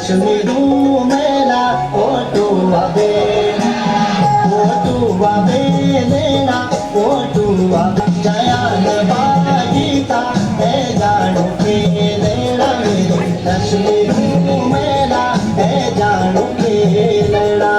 लक्ष्मी मेला ओटू अबे लेना ओटू अबे जयान बाजीता है जानू के लेना लक्ष्मी मेला है जानू के लेना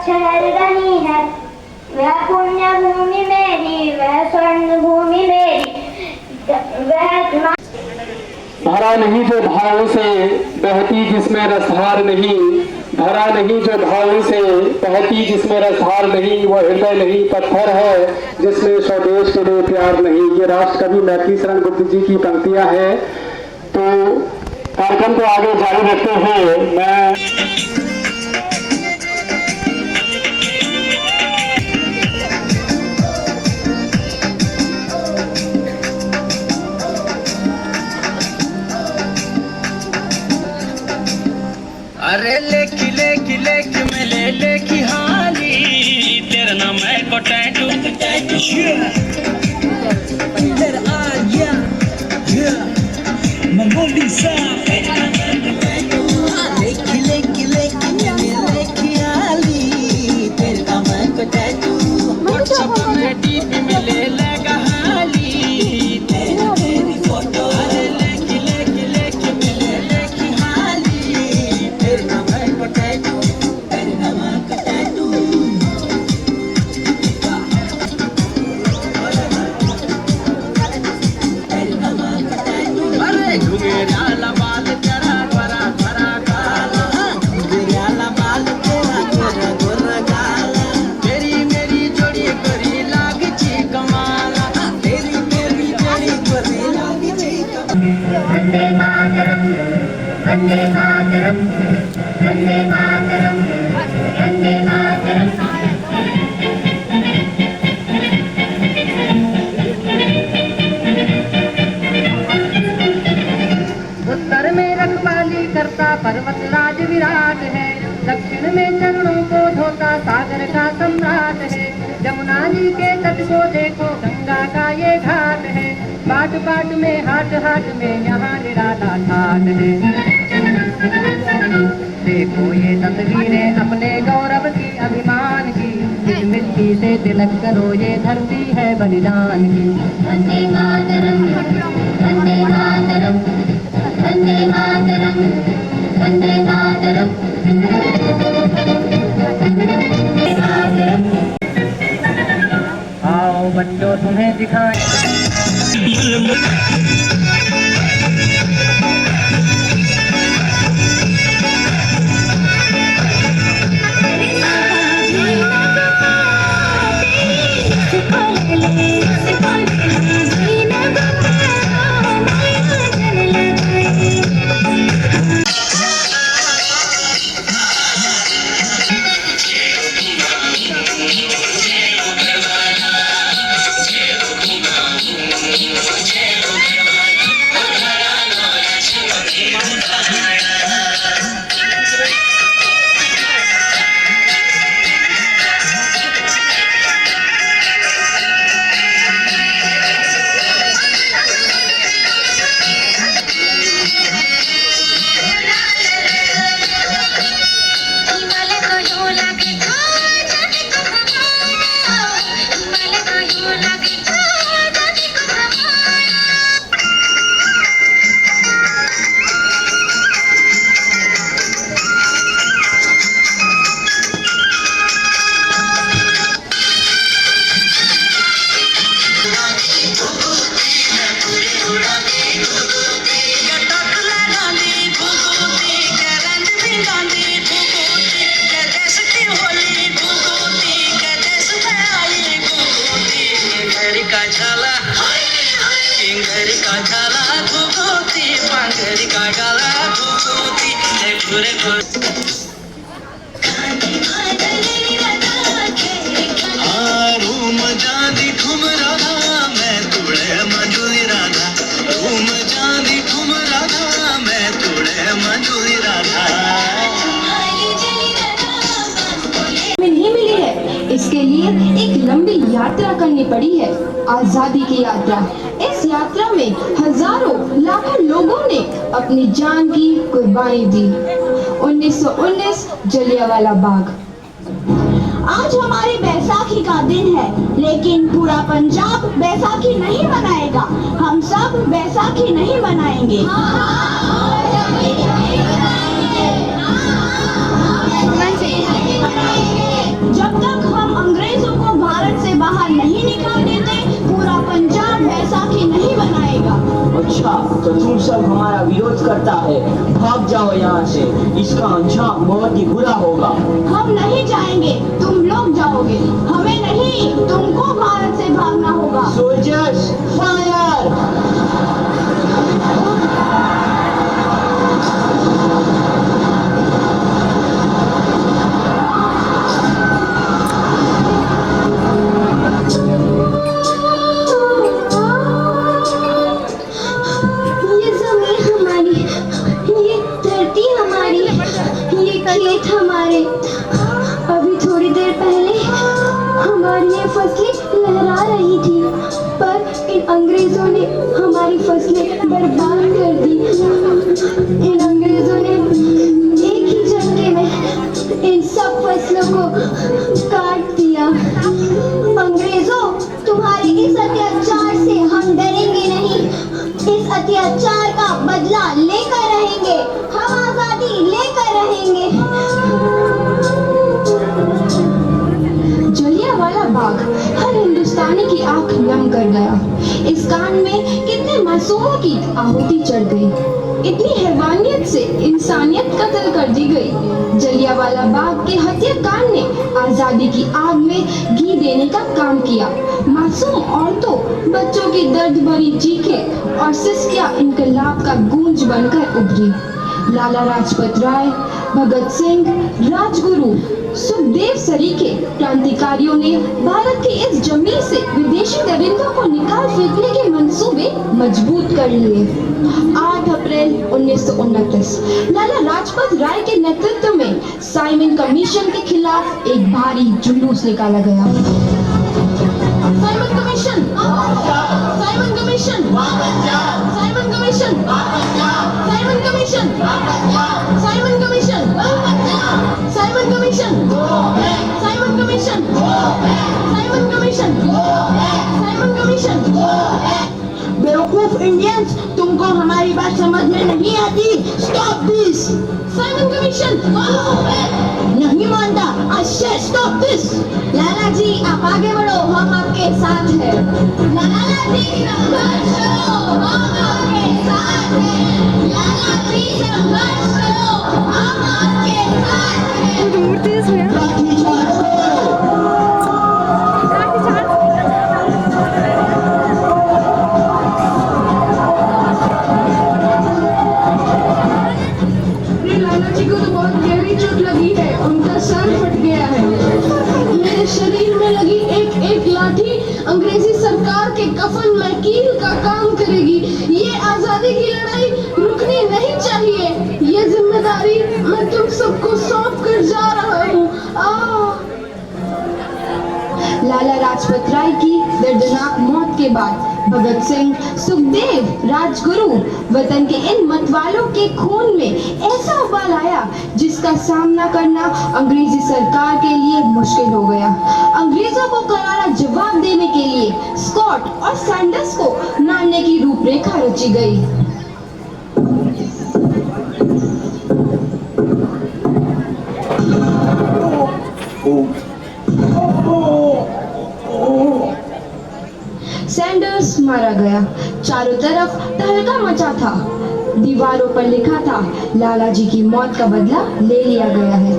शहर रही है वह पुण्य भूमि मेरी, वह स्वर्ण भूमि मेरी, वह भरा नहीं जो भाव से बहती जिसमें रसहार नहीं, भरा नहीं जो भाव से बहती जिसमें रसहार नहीं, वह हृदय नहीं पत्थर है जिसमें स्वदेश के लिए प्यार नहीं। ये राष्ट्र कवि मैथिली शरण गुप्त जी की पंक्तियां हैं। तो कार्यक्रम को आगे जारी रखते हुए मैं अरे लेखी लेखी लेखी मैं ले लेखी हाली तेरा नाम है को टैटू मोनालिसा लेखी लेखी लेखी मैं लेखी हाली तेरा नाम है को टैटू व्हाट्सएप में डीपी में ले लेगा हाली तेरी फोटो। अरे लेखी लेखी लेखी मैं ले लेखी हाली तेरा नाम है को टैटू तेरा नाम है को टैटू। अरे घुंघराला बाल तेरा गोरा गोरा काला, घुंघराला बाल तेरा गोरा गोरा काला, तेरी मेरी जोड़ी करी लागची कमाला, तेरी मेरी जोड़ी करी लागची कमाला। वंदे मातरम वंदे मातरम वंदे मातरम वंदे मातरम। उत्तर में रखवाली करता पर्वत राज विराट है, दक्षिण में चरणों को धोता सागर का सम्राट है। जमुना जी के तट को देखो गंगा का ये घाट है, बाट बाट में हाट हाट में यहाँ निराला ठाट है। देखो ये तस्वीरें अपने गौरव की अभिमान की, इस मिट्टी से तिलक करो ये धरती है बलिदान की। वंदे मातरम वंदे मातरम वंदे मातरम वंदे मातरम मातरम। आओ बच्चों तुम्हें दिखाएं तेरी का डाला भूती ले घुरे घुरे रूम जानी ठुमरा मैं तुड़े मंजूरी राधा रूम जानी ठुमरा मैं तुड़े मंजूरी राधा में नहीं मिली है। इसके लिए एक लंबी यात्रा करनी पड़ी है, आजादी की यात्रा। इस यात्रा में हजारों लाखों लोगों ने अपनी जान की कुर्बानी दी। 1919 जलियांवाला बाग। आज हमारी बैसाखी का दिन है, लेकिन पूरा पंजाब बैसाखी नहीं मनाएगा। हम सब बैसाखी नहीं मनाएंगे। जब तक हम अंग्रेजों को भारत से बाहर नहीं निकाल देते, पूरा पंजाब बैसाखी नहीं मनाएगा। अच्छा, तो तुम सब हमारा विरोध करता है, भाग जाओ यहाँ से। इसका अंजाम बहुत ही बुरा होगा। हम नहीं जाएंगे, तुम लोग जाओगे। हमें नहीं, तुमको भारत से भागना होगा। Soldiers fire! ये जमीन हमारी, ये धरती हमारी, ये खेत हमारे। अभी थोड़ी देर पहले हमारी ये फसलें लहरा रही थी, पर इन अंग्रेजों ने हमारी फसलें बर्बाद कर दी। इन अंग्रेजों ने एक ही झटके में इन सब फसलों को काट दिया। अंग्रेजों, तुम्हारे इस अत्याचार से हम डरेंगे नहीं। इस अत्याचार का बदला लेकर रहेंगे। हम आजादी लेकर रहेंगे। जलियांवाला बाग हर हिंदुस्तानी की आंख नम कर गया। इस कांड में कितने मासूमों की आहुति चढ़ गई। इतनी हैवानियत से इंसानियत कत्ल कर दी गई। जलियांवाला बाग के हत्याकांड ने आजादी की आग में घी देने का काम किया। मासूम औरतों, बच्चों की दर्द भरी चीखें और सिसकियां इनकलाब का गूंज बनकर उभरी। लाला लाजपत राय, भगत सिंह, राजगुरु, सुखदेव सरीखे क्रांतिकारियों ने भारत की इस जमीन से विदेशी दरिंदों को निकाल फेंकने के मंसूबे मजबूत कर लिए। 8 अप्रैल 1929 लाला लाजपत राय के नेतृत्व में साइमन कमीशन के खिलाफ एक भारी जुलूस निकाला गया। Simon commission, Simon commission, Simon commission, Simon commission, Simon commission, Simon commission, Simon commission, Simon commission, Simon commission. बेवकूफ इंडियंस, तुमको हमारी बात समझ में नहीं आती। Stop this. Simon commission. नहीं मानता। आई से स्टॉप दिस। लाला जी, आप आगे बढ़ो, हम आपके साथ हैं। लाला जी, संघर्ष करो, हम आपके साथ हैं। लाला जी, संघर्ष करो, हम आपके साथ हैं। लाला जी को तो बहुत गहरी चोट लगी है, उनका सर फट गया है। मेरे शरीर में लगी एक एक लाठी अंग्रेजी सरकार के कफन में कील का काम करेगी। ये आजादी की लड़ाई रुकनी नहीं चाहिए। ये जिम्मेदारी मैं तुम सबको सौंप कर जा रहा हूँ। लाला लाजपत राय की दर्दनाक मौत के बाद भगत सिंह, सुखदेव, राजगुरु वतन के इन मतवालों के खून में ऐसा उबाल आया जिसका सामना करना अंग्रेजी सरकार के लिए मुश्किल हो गया। अंग्रेजों को करारा जवाब देने के लिए स्कॉट और सैंडर्स को मारने की रूपरेखा रची गई। सैंडर्स मारा गया। चारों तरफ तहलका मचा था। दीवारों पर लिखा था, लाला जी की मौत का बदला ले लिया गया है।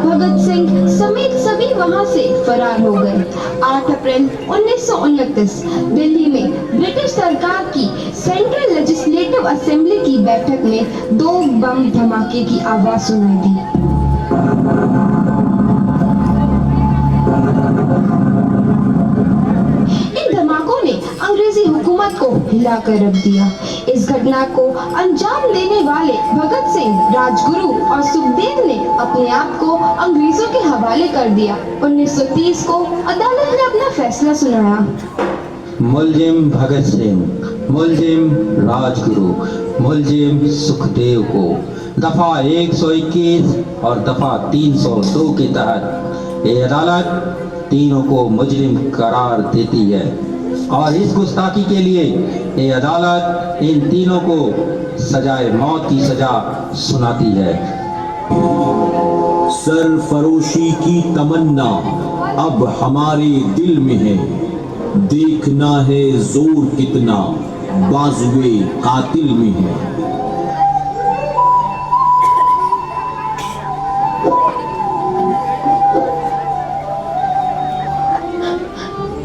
भगत सिंह समेत सभी वहां से फरार हो गए। 8 अप्रैल 1929 दिल्ली में ब्रिटिश सरकार की सेंट्रल लेजिस्लेटिव असेंबली की बैठक में 2 बम धमाके की आवाज सुनाई दी। इन धमाकों ने अंग्रेजी हुकूमत को हिलाकर रख दिया। इस घटना को अंजाम देने वाले भगत सिंह, राजगुरु और सुखदेव ने अपने आप को अंग्रेजों के हवाले कर दिया। 1930 को अदालत ने अपना फैसला सुनाया। मुलजिम भगत सिंह, मुलजिम राजगुरु, मुलजिम सुखदेव को दफा 121 और दफा 302 के तहत ये अदालत तीनों को मुजरिम करार देती है और इस गुस्ताखी के लिए ये अदालत इन तीनों को सजाए मौत की सजा सुनाती है। सरफरोशी की तमन्ना अब हमारे दिल में है, देखना है जोर कितना बाजुए कातिल में है।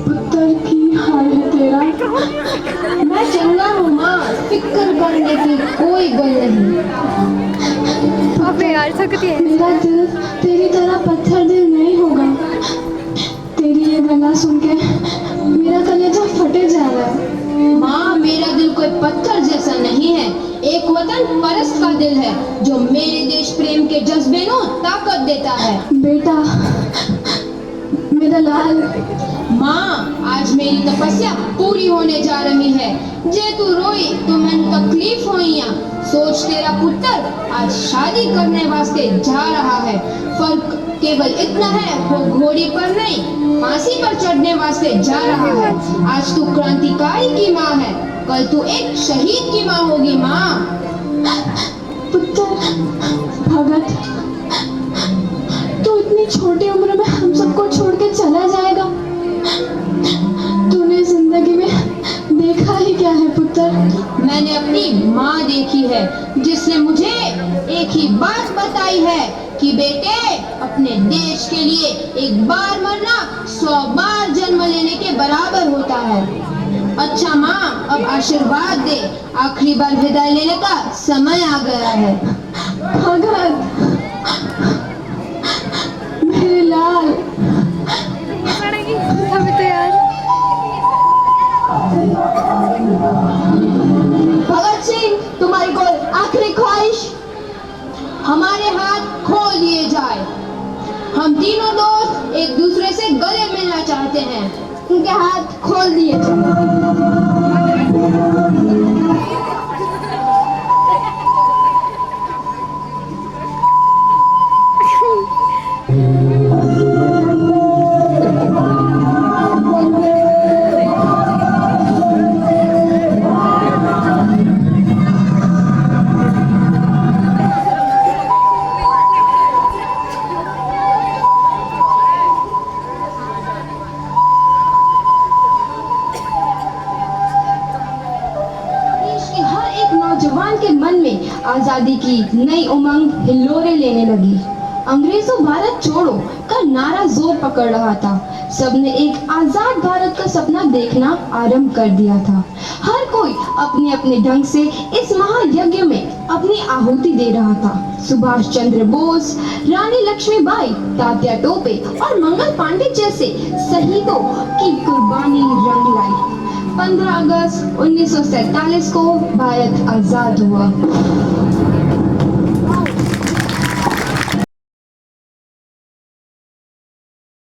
पुत्र की हाल है तेरा। मैं चंगा हूँ माँ, फिक्र करने की कोई गल नहीं। अबे यार सकती है। मेरा दिल तेरी तरह पत्थर दिल नहीं होगा। तेरी ये गला सुन के मेरा कलेजा फटे जा रहा है। माँ, मेरा दिल कोई पत्थर जैसा नहीं है, एक वतन परस्त का दिल है जो मेरे देश प्रेम के जज्बे को ताकत देता है। बेटा, मेरा लाल। माँ, आज मेरी तपस्या पूरी होने जा रही है। जे तू रोई तो मैं तकलीफ होई। सोच, तेरा पुत्र आज शादी करने वास्ते जा रहा है। फर्क केवल इतना है, वो घोड़ी पर नहीं फांसी पर चढ़ने वास्ते जा रहा है। आज तू क्रांतिकारी की माँ है, कल तू एक शहीद की माँ होगी। माँ। पुत्र भगत, तू इतनी छोटी उम्र में हम सबको छोड़ के चला जाएगा। तूने जिंदगी में देखा ही क्या है पुत्र? मैंने अपनी माँ देखी है जिसने मुझे एक ही बात बताई है कि बेटे, अपने देश के लिए एक बार मरना 100 बार जन्म लेने के बराबर होता है। अच्छा माँ, अब आशीर्वाद दे, आखिरी बार विदाई लेने का समय आ गया है। भगत, मेरे लाल। अभी तो यार भगत सिंह, तुम्हारी कोई आखिरी ख्वाहिश? हमारे हाथ खोल दिए जाए। हम तीनों दोस्त एक दूसरे से गले मिलना चाहते हैं। उनके हाथ खोल दिए जाए। नौजवान के मन में आजादी की नई उमंग हिलोरे लेने लगी। अंग्रेजों भारत छोड़ो का नारा जोर पकड़ रहा था। सबने एक आजाद भारत का सपना देखना आरंभ कर दिया था। हर कोई अपने अपने ढंग से इस महायज्ञ में अपनी आहुति दे रहा था। सुभाष चंद्र बोस, रानी लक्ष्मीबाई, तात्या टोपे और मंगल पांडे जैसे शहीदों की कुर्बानी रंग लाई। 15 अगस्त 1947 को भारत आजाद हुआ।